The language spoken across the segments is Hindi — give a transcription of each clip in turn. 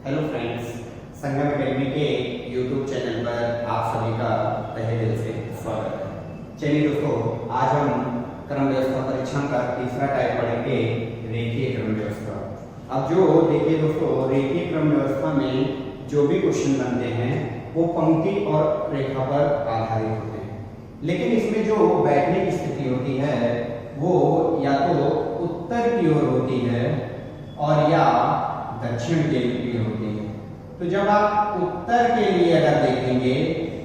हेलो फ्रेंड्स, संगम एकेडमी के यूट्यूब चैनल पर आप सभी का तहे दिल से स्वागत है। चलिए दोस्तों, आज हम क्रम व्यवस्था परीक्षण का तीसरा टाइप पढ़ेंगे, रेखीय क्रम व्यवस्था। अब जो देखिए दोस्तों, रेखीय क्रम व्यवस्था में जो भी क्वेश्चन बनते हैं वो पंक्ति और रेखा पर आधारित होते हैं, लेकिन इसमें जो बैठने की स्थिति होती है वो या तो उत्तर की ओर होती है और या दक्षिण के लिए होती है। तो जब आप उत्तर के लिए अगर देखेंगे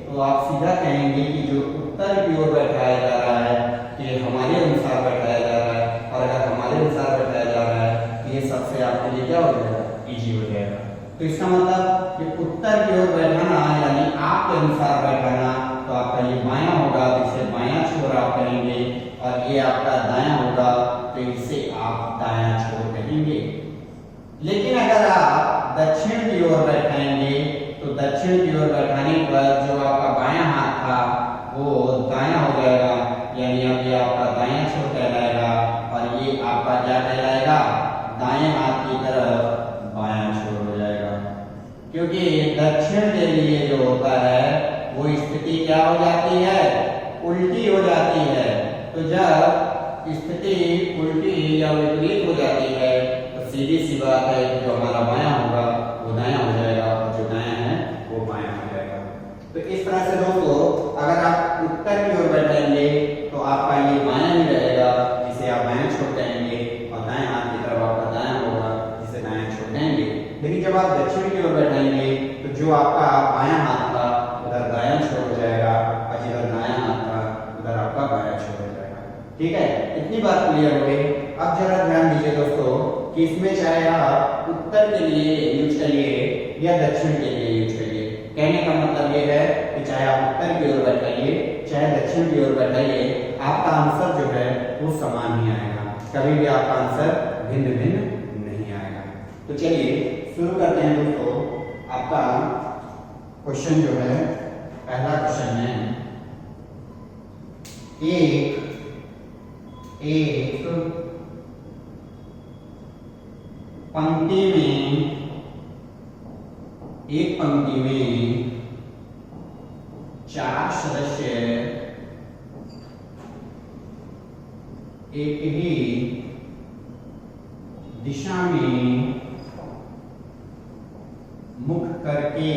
तो आप सीधा कहेंगे कि जो उत्तर की ओर बैठाया जा रहा है ये हमारे अनुसार बैठाया जा रहा है, और अगर हमारे अनुसार बैठाया जा रहा है तो ये सबसे आपके लिए क्या हो जाएगा, इजी हो जाएगा। तो इसका मतलब कि उत्तर की ओर बैठाना यानी आपके अनुसार बैठाना, तो आपका ये बायां होगा तो इसे बायां छोर आप कहेंगे, और ये आपका दायां होगा तो इसे आप दायां छोर कहेंगे। लेकिन अगर आप दक्षिण की ओर बैठाएंगे तो दक्षिण की ओर बैठाने पर जो आपका बायां हाथ था वो दायां हो जाएगा, यानी अब ये आपका दायां छोर कहलाएगा, और ये आपका क्या कहलाएगा, दाएं हाथ की तरफ बायां छोर हो जाएगा। क्योंकि दक्षिण के लिए जो होता है वो स्थिति क्या हो जाती है, उल्टी हो जाती है। तो जब स्थिति उल्टी या विपरीत हो जाती है तो सीधी सी बात है, जो हमारा बायां होगा वो दायां हो जाएगा, और जो दायां है वो बायां हो जाएगा। तो इस तरह से दोस्तों, अगर आप उत्तर की ओर बैठेंगे तो आपका ये बायां ही रहेगा, जिसे आप बायां छोड़ कहेंगे, और दाएं हाथ की तरफ आपका दायां होगा, जिसे दायां छोड़ कहेंगे। लेकिन जब आप दक्षिण की ओर बैठेंगे तो जो आपका बायां हाथ था उधर दायां छोड़ हो जाएगा, और जिधर दायां हाथ था उधर आपका बायां छोड़ हो जाएगा। ठीक है, इतनी बात क्लियर हो गई। अब जरा ध्यान दीजिए दोस्तों कि इसमें चाहे आप उत्तर के लिए यूज करिए या दक्षिण के लिए यूज करिए, कहने का मतलब ये है कि चाहे आप उत्तर की ओर बैठाइए चाहे दक्षिण की ओर बैठाइए, आपका आंसर जो है वो समान ही आएगा, कभी भी आपका आंसर भिन्न भिन्न नहीं आएगा। तो चलिए शुरू करते हैं दोस्तों। आपका क्वेश्चन जो है, पहला क्वेश्चन है, एक पंक्ति में चार सदस्य एक ही दिशा में मुख करके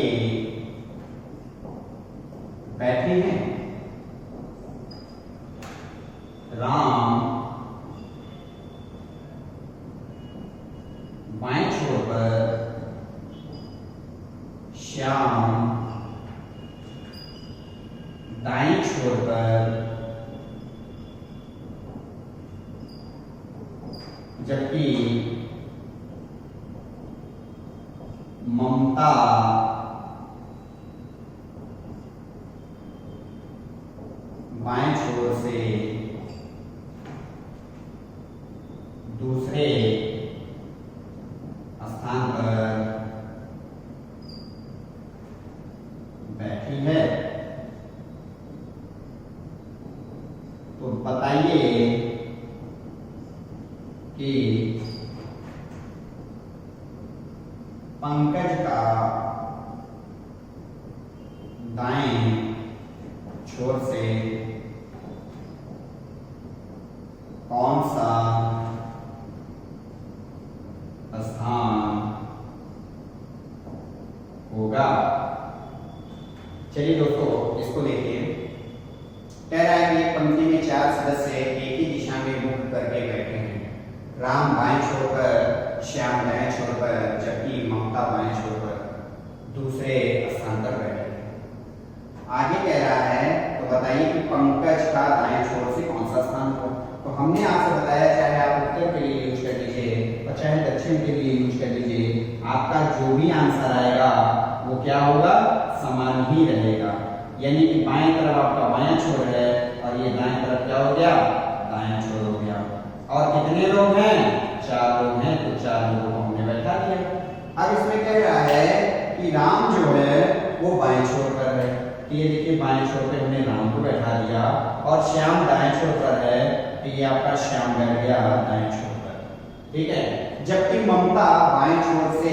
बैठे हैं। राम बाएं छोर पर, श्याम दाएं छोर पर, जबकि ममता बाएं छोर से दूसरे स्थान पर बैठी है। तो बताइए कि पंकज का दाएं छोर से कौन सा स्थान होगा। चलिए दोस्तों, इसको देखिए। कह रहा है कि एक पंक्ति में चार सदस्य एक ही दिशा में मुख करके बैठे हैं। राम बाएं छोर पर, श्याम दाएं छोर पर, जबकि ममता बाएं छोर पर दूसरे स्थान पर बैठे हैं। आगे कह रहा है, तो बताइए कि पंकज का दाएं छोर से कौन सा स्थान होगा। तो हमने आपसे बताया, चाहे आप उत्तर के लिए यूज कर लीजिए और चाहे दक्षिण के लिए यूज कर लीजिए, आपका जो भी आंसर आएगा वो क्या होगा, समान ही रहेगा। यानी कि बाएं तरफ आपका बायां छोर है और ये दाएं तरफ क्या हो गया, दायां छोर हो गया। और कितने लोग हैं, चार लोग हैं, तो चार लोगों को हमने बैठा दिया। अब इसमें कह रहा है कि राम जो है वो बाएं छोर पर है, तो ये देखिए बाएं छोर पे हमने राम को बैठा दिया, और श्याम दाएं छोर पर है तो ये आपका श्याम बैठ गया दाएं छोर पर। ठीक है, जबकि ममता बाएं छोर से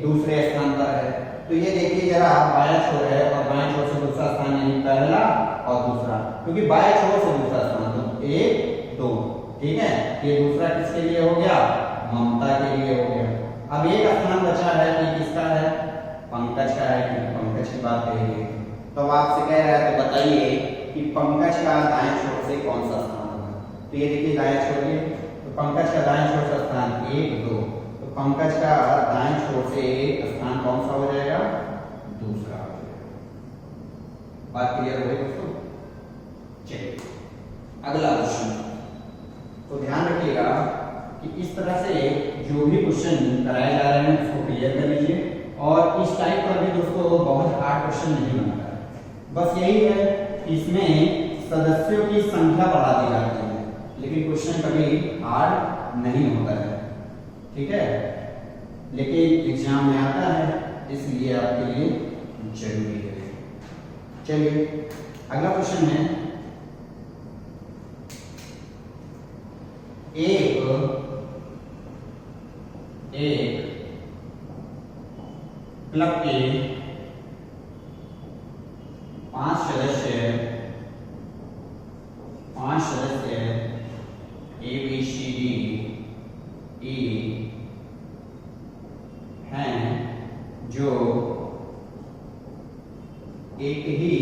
दूसरे स्थान पर है। तो ये देखिए जरा, बायां छोर है और बाएं छोर से दूसरा स्थान, यानी पहला और दूसरा, क्योंकि बाएं छोर से दूसरा स्थान तो 1 2, ठीक है। ये दूसरा किसके लिए हो गया? ममता के लिए हो गया। अब एक स्थान बचा है कि किसका है? पंकज का है, क्योंकि पंकज की बात कही है। तो आपसे कह रहा है, तो बताइए कि पंकज का दाएं छोर से कौन सा स्थान होगा? तो ये देखिए दाएं छोर है, तो पंकज का दाएं छोर से स्थान 1 2, तो पंकज का दाएं छोर से स्थान कौन सा हो जाएगा? दूसरा हो जाएगा। बात क्लियर हो गई दोस्तों? चलिए अगला क्वेश्चन, तो ध्यान रखिएगा कि इस तरह से जो भी क्वेश्चन कराए जा रहे हैं उसको क्लियर कर लीजिए। और इस टाइप का भी दोस्तों बहुत हार्ड क्वेश्चन नहीं बनता है, बस यही है कि इसमें सदस्यों की संख्या बढ़ा दी जाती है, लेकिन क्वेश्चन कभी हार्ड नहीं होता है, ठीक है। लेकिन एग्जाम में आता है, इसलिए आपके लिए जरूरी है। चलिए अगला क्वेश्चन है, एक क्लब के 5 सदस्य ABCD E हैं, जो एक ही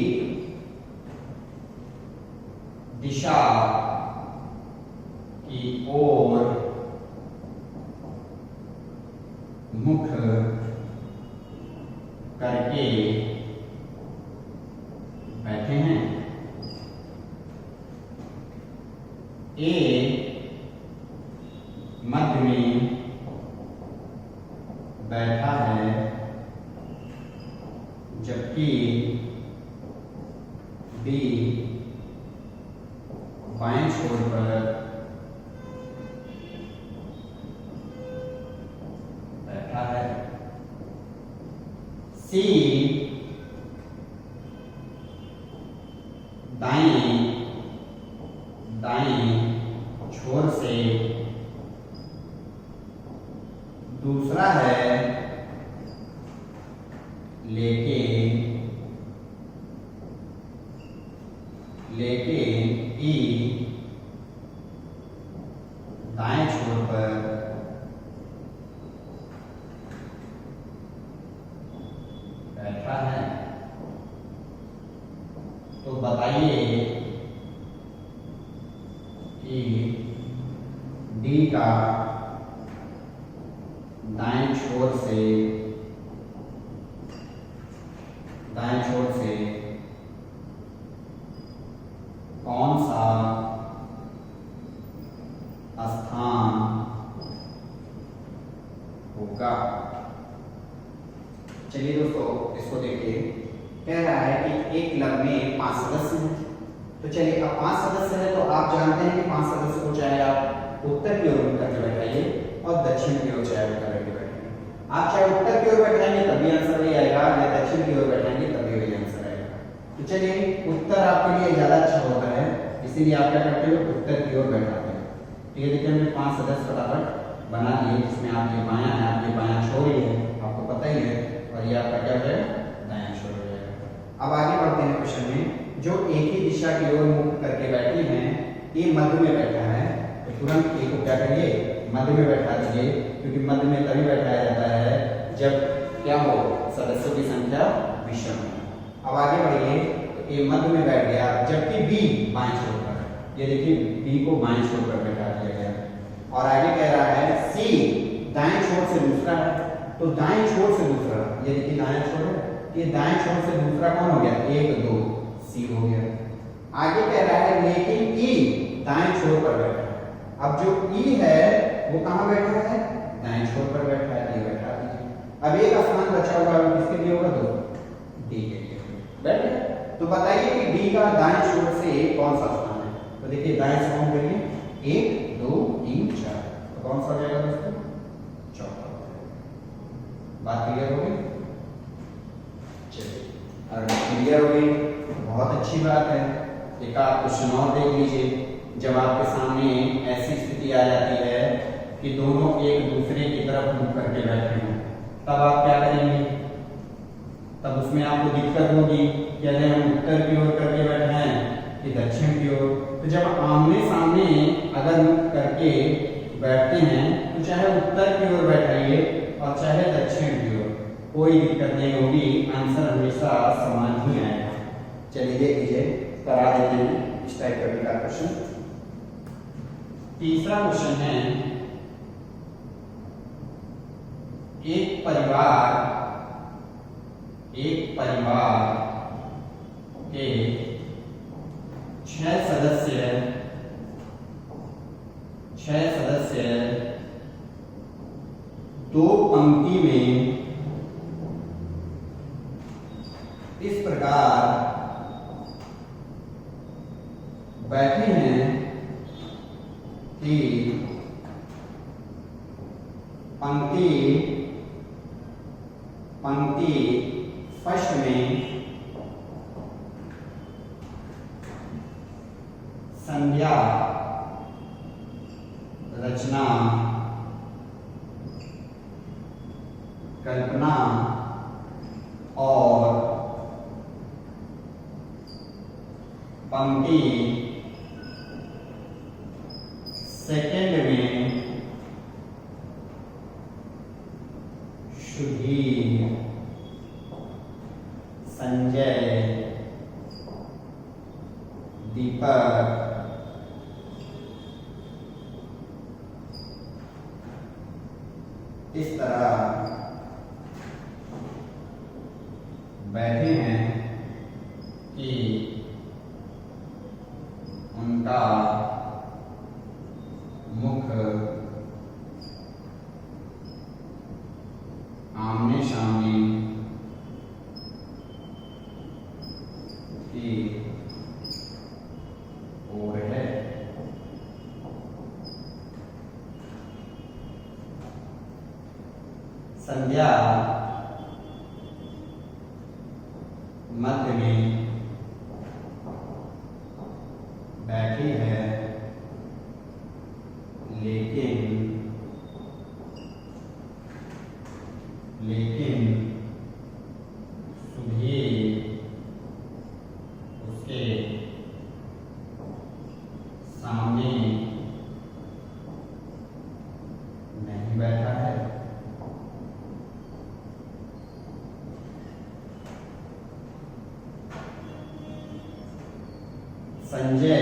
दिशा की ओर मुख करके बैठे हैं। ए मध्य में बैठा है, जबकि बी बाएं छोर पर बैठा है। सी दाएं छोर से दूसरा है, लेकिन ई दाएं छोर पर बैठा है। तो बताइए कि डी का दाएं छोर से कौन सा स्थान होगा? चलिए दोस्तों इसको देखिए, कह रहा है कि एक क्लब में 5 सदस्य हैं। तो चलिए अब 5 सदस्य है, तो आप जानते हैं कि 5 सदस्य को चाहे आप उत्तर की ओर करके बैठाइए और दक्षिण की ओर चाहे करके बैठाइए। आप चाहे उत्तर की ओर बैठाएंगे तभी आंसर वही आएगा, या दक्षिण की ओर बैठाएंगे तभी वही आंसर आएगा। तो चलिए उत्तर आपके लिए ज्यादा अच्छा होता है, इसीलिए आप क्या करते हो? उत्तर की ओर बैठाते हैं। तो ये देखिए हमने 5 सदस्य फटाफट बना दिए, जिसमें आपके बायां है, आपके बायां छोर ही है, आपको पता ही है, और ये आपका क्या है? दायां छोर हो जाएगा। अब आगे बढ़ते हैं क्वेश्चन में, जो एक ही दिशा की ओर मुख करके बैठी हैं, ये मध्य में बैठा है, तो तुरंत ए को क्या करिए? मध्य में बैठा दीजिए, क्योंकि मध्य में तभी बैठाया जाता है जब क्या हो? सदस्यों की संख्या विषम हो। अब आगे बढ़िए, तो ए मध्य में बैठ गया, जबकि बी बाएं छोर पर, ये देखिए बी को बाएं छोर पर बैठा दिया गया। और आगे कह रहा है सी दाएं छोर से दूसरा है, तो दाएं छोर से दूसरा, ये देखिए दाएं छोर है, ये दाएं छोर से दूसरा कौन हो गया? 1 2 सी हो गया। आगे कह रहा है लेकिन ई दाएं छोर पर बैठा है। अब जो ई है वो कहां बैठा है? दाएं छोर पर बैठा है, ये बैठा दीजिए। अब एक स्थान बचा हुआ है, किसके लिए होगा? डी के लिए बैठ गया। तो बताइए कि डी का दाएं छोर से कौन सा स्थान है? तो देखिए दाएं से काउंट करिए, 1 2 3 4, तो कौन सा हो जाएगा दोस्तों? चौथा। बात क्लियर हो गई? चलिए अगर क्लियर हो गई बहुत अच्छी बात है। एक आप क्वेश्चन और देख लीजिए, जब आपके सामने ऐसी स्थिति आ जाती है कि दोनों एक दूसरे की तरफ मुंह करके बैठे हैं, तब आप क्या करेंगे? तब उसमें आपको दिक्कत होगी कि अगर हम उत्तर की ओर करके बैठे हैं कि दक्षिण की ओर। तो जब आमने सामने अगर मुख करके बैठते हैं तो चाहे उत्तर की ओर बैठाइए और चाहे दक्षिण की ओर, कोई दिक्कत नहीं होगी, आंसर हमेशा समान ही आएगा। चलिए देखिए, करा देते हैं इस टाइप का क्वेश्चन। तीसरा क्वेश्चन है, एक परिवार के 6 सदस्य दो पंक्ति में इस प्रकार बैठे हैं कि पंक्ति फर्स्ट में संज्ञा, रचना, कल्पना और पंक्ति सेकंड में सुधीर, संजय, दीपक, इस तरह बैठे हैं कि उनका मुख आमने सामने की ओर है। संज्ञा मध्य में बैठी है, लेकिन सुधीर उसके सामने नहीं बैठा है। संजय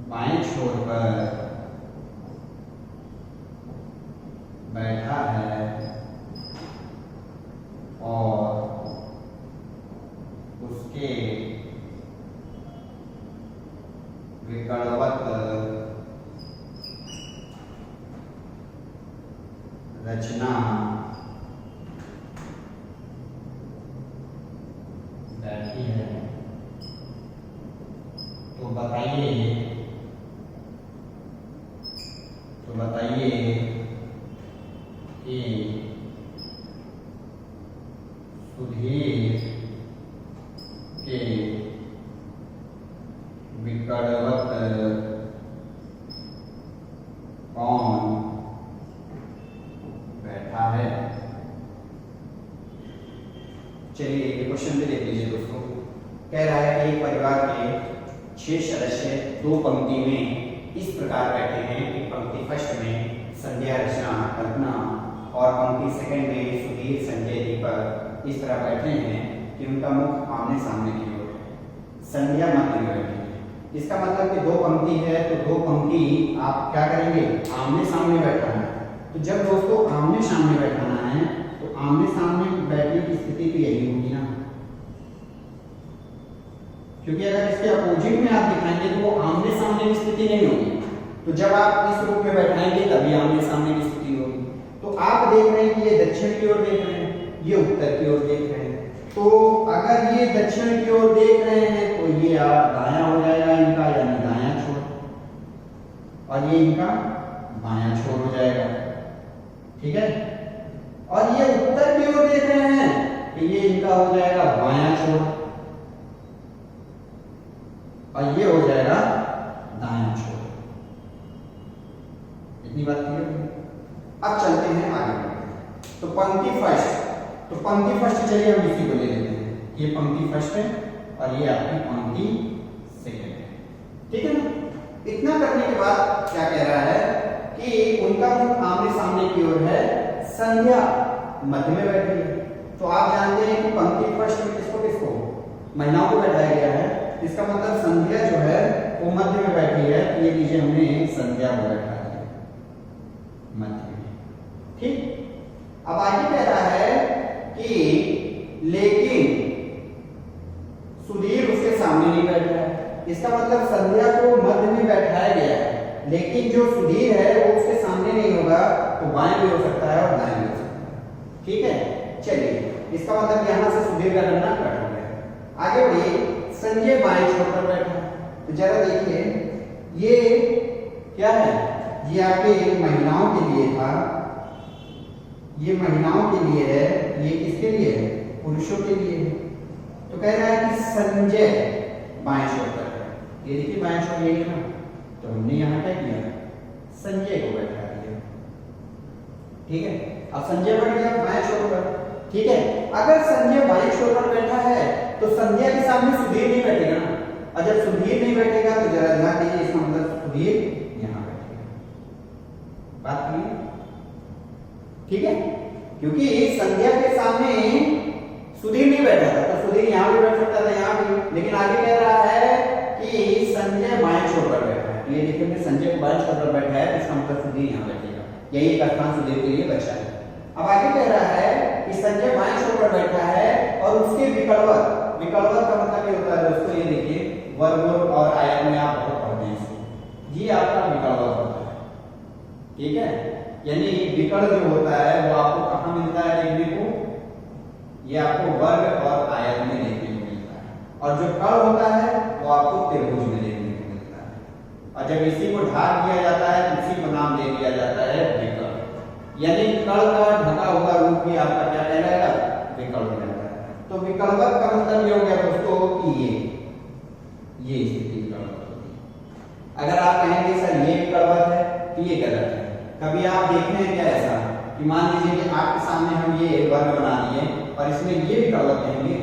बाएं छोर पर बैठा है और उसके विकल्पवत रचना बैठी है। तो बताइए कि सुधीर के विकल्पवत कौन बैठा है? चलिए ये क्वेश्चन भी देख लीजिए दोस्तों। कह रहा है कि एक परिवार के 6 सदस्य दो पंक्ति में इस प्रकार बैठे हैं कि पंक्ति फर्स्ट में संध्या, रचना, कल्पना और पंक्ति सेकंड में सुधीर, संजय, दीपक इस तरह बैठे हैं कि उनका मुख आमने सामने की ओर है। संध्या मध्य में बैठी है। इसका मतलब कि दो पंक्ति है तो दो पंक्ति आप क्या करेंगे? आमने सामने बैठाना है। तो जब दोस्तों आमने सामने बैठाना है तो आमने सामने बैठने की स्थिति तो यही होगी ना, क्योंकि अगर इसके अपोजिट में आप दिखाएंगे तो वो आमने सामने की स्थिति नहीं होगी। तो जब आप इस रूप में बैठाएंगे तभी आमने सामने की स्थिति होगी। तो आप देख रहे हैं कि ये दक्षिण की ओर देख रहे हैं, ये उत्तर की ओर देख रहे हैं। तो अगर ये दक्षिण की ओर देख रहे हैं तो ये आप दायां हो जाएगा इनका, यानी दायां छोर, और ये इनका बायां छोर हो जाएगा। ठीक है। और ये उत्तर की ओर देख रहे हैं तो ये इनका हो जाएगा बायां छोर। और ये हो जाएगा दायां छोर। इतनी बात क्लियर है? अब चलते हैं आगे बढ़ते हैं। तो पंक्ति फर्स्ट चलिए हम इसी को ले लेते हैं। ये पंक्ति फर्स्ट है और ये आपकी पंक्ति सेकंड है, ठीक है ना? इतना करने के बाद क्या कह रहा है कि उनका मुख आमने सामने की ओर है, संध्या मध्य में बैठी है। तो आप जानते हैं कि पंक्ति फर्स्ट में किसको महिलाओं को बैठाया गया है, इसका मतलब संध्या जो है वो मध्य में बैठी है। ये लीजिए हमने संध्या को बैठा दिया मध्य में, ठीक। अब आगे कह रहा है कि लेकिन सुधीर उसके सामने नहीं बैठ रहा है। इसका मतलब संध्या को मध्य में बैठाया गया है, लेकिन जो सुधीर है वो उसके सामने नहीं होगा, तो बाएं भी हो सकता है और दाएं भी हो सकता है, ठीक है। चलिए, इसका मतलब यहां से सुधीर का करना कट हो गया। आगे बढ़िए, संजय बाएं छोर पर बैठा है। तो जरा देखिए, ये क्या है? ये आपके महिलाओं के लिए था, ये महिलाओं के लिए है, ये किसके लिए है? पुरुषों के लिए है। तो कह रहा है कि संजय बाएं छोर पर है। ये देखिए बाएं छोर यही है ना, तो हमने यहाँ क्या किया? संजय को बैठा दिया, ठीक है। अब संजय बैठ गया बाएं छोर पर, ठीक है। अगर संजय बाएं छोर पर बैठा है तो संध्या के सामने सुधीर नहीं बैठेगा ना, और जब सुधीर नहीं बैठेगा तो जरा ध्यान दीजिए, इसका मतलब सुधीर यहाँ बैठेगा। बात क्लियर? ठीक है, क्योंकि संध्या के सामने सुधीर नहीं बैठा था, तो सुधीर यहाँ भी बैठ सकता था, यहाँ भी। लेकिन आगे कह रहा है कि संजय बाएं छोर पर बैठा है। ये देखिए, संजय को बाएं छोर पर बैठा है, इसका मतलब सुधीर यहाँ बैठेगा। यही एक स्थान सुधीर के लिए बचा है। अब आगे कह रहा है कि संजय बाएं छोर पर बैठा है और उसके विकल्पक का मतलब ये होता है दोस्तों, ये देखिए वर्ग और आयत में आप बहुत पढ़ते हैं इसको, ये आपका विकल्पक होता है, ठीक है। यानी विकल्प जो होता है वो आपको कहाँ मिलता है देखने को? ये आपको वर्ग और आयत में देखने को मिलता है, और जो कर्ण होता है वो आपको त्रिभुज में देखने को मिलता है। और जब इसी को ढाक दिया जाता है तो इसी को नाम दे दिया जाता है विकल्प। यानी कर्ण का ढका हुआ रूप भी आपका क्या कहलाएगा? विकल्प कहलाएगा। तो विकल्पक का मतलब ये हो गया दोस्तों कि ये स्थिति विकल्पक होती है। अगर आप कहेंगे सर ये विकल्पक है तो ये गलत है। कभी आप देखे हैं क्या ऐसा कि मान लीजिए कि आपके सामने हम ये वर्ग बना दिए और इसमें ये विकल्पक कहेंगे?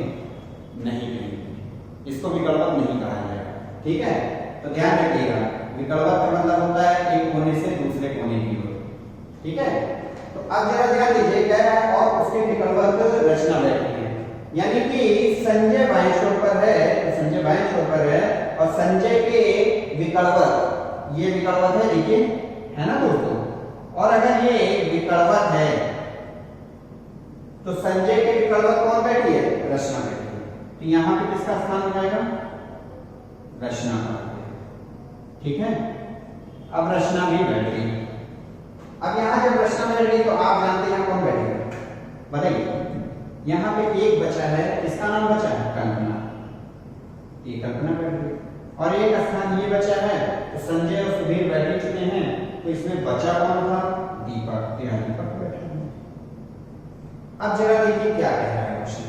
नहीं कहेंगे, इसको विकल्पक नहीं कहा जाएगा, ठीक है। तो ध्यान रखिएगा, विकल्पक का मतलब होता है एक कोने से दूसरे कोने की ओर, ठीक है। तो अब जरा ध्यान दीजिए, कह रहा है और उसके विकल्पक रचना बैठी है। यानी कि संजय बाएं छोर पर है, तो संजय बाएं छोर पर है, और संजय के विकल्पक, ये विकल्पक है, देखिए, है ना दोस्तों। और अगर ये विकल्पक है तो संजय के विकल्पक कौन बैठी है? रचना बैठी है। तो यहां पे किसका स्थान हो जाएगा? रचना का, ठीक है। अब रचना भी बैठ गई। अब यहां जब रचना बैठ गई तो आप जानते हैं कौन बैठेगा? बताइए। यहाँ पे एक बचा है, इसका नाम बचा है कल्पना, ये कल्पना बैठ गई। और एक स्थान ये बचा है, तो संजय और सुधीर बैठ चुके हैं, तो इसमें बचा कौन था? दीपक, यहाँ दीपक बैठा है। अब जरा देखिए क्या कह रहा है क्वेश्चन।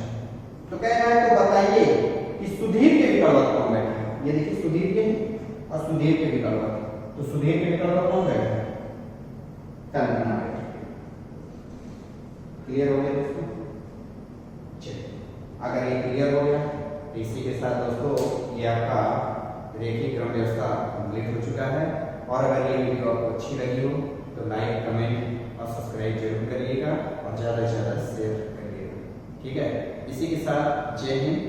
तो कह रहा है तो बताइए कि सुधीर के विकल्पक कौन बैठा है? ये देखिए सुधीर के और सुधीर के विकल्पक, तो सुधीर के विकल्पक कौन बैठा है? कल्पना बैठा है। क्लियर हो गया दोस्तों? अगर ये क्लियर हो गया तो इसी के साथ दोस्तों ये आपका रेखीय क्रम व्यवस्था कंप्लीट हो चुका है। और अगर ये वीडियो आपको अच्छी लगी हो तो लाइक, कमेंट और सब्सक्राइब जरूर करिएगा और ज़्यादा से ज़्यादा शेयर करिएगा, ठीक है। इसी के साथ जय हिंद।